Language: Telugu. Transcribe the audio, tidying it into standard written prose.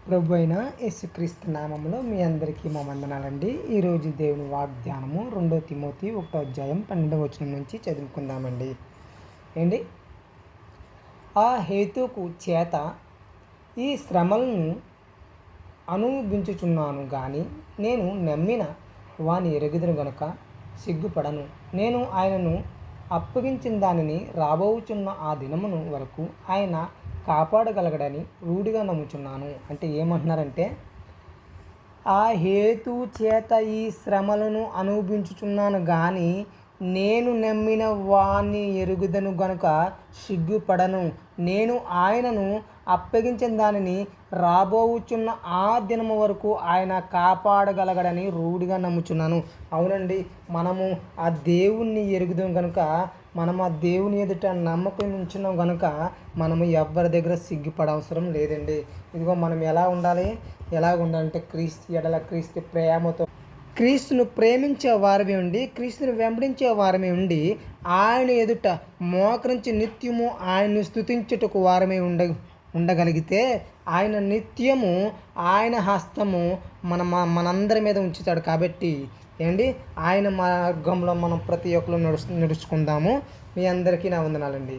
ప్రభు అయిన యేసుక్రీస్తు నామములో మీ అందరికీ మా వందనాలండి. ఈరోజు దేవుని వాగ్దానము 2 తిమోతి 1:12 నుంచి చదువుకుందామండి. ఏంటి ఆ హేతుకు చేత ఈ శ్రమలను అనుభవించుచున్నాను గాని నేను నమ్మిన వాని ఎరుగుదును గనుక సిగ్గుపడను. నేను ఆయనను అప్పగించిన దానిని రాబోచున్న ఆ దినమును వరకు ఆయన కాపాడగలగడని రూఢిగా నమ్ముచున్నాను. అంటే ఏమంటున్నారంటే, ఆ హేతు చేత ఈ శ్రమలను అనుభవించుచున్నాను కానీ నేను నమ్మిన వాణ్ణి ఎరుగుదను గనుక సిగ్గుపడను. నేను ఆయనను అప్పగించిన దానిని రాబోచున్న ఆ దినము వరకు ఆయన కాపాడగలగడని రూఢిగా నమ్ముచున్నాను. అవునండి, మనము ఆ దేవుణ్ణి ఎరుగుదాం కనుక, మనం ఆ దేవుని ఎదుట నమ్మకం ఉంచున్నాం కనుక మనము ఎవరి దగ్గర సిగ్గుపడవసరం లేదండి. ఇదిగో మనం ఎలా ఉండాలంటే క్రీస్తు ఎడల క్రీస్తు ప్రేమతో, క్రీస్తును ప్రేమించే వారమే ఉండి, క్రీస్తును వెంబడించే వారమే ఉండి, ఆయన ఎదుట మోకరించి నిత్యము ఆయన్ని స్తుతించుటకు వారమే ఉండగలిగితే ఆయన నిత్యము ఆయన హస్తము మనందరి మీద ఉంచుతాడు. కాబట్టి ఆయన మార్గంలో మనం ప్రతి ఒక్కరు నడుచుకుందాము. మీ అందరికీ నా వందనాలండి.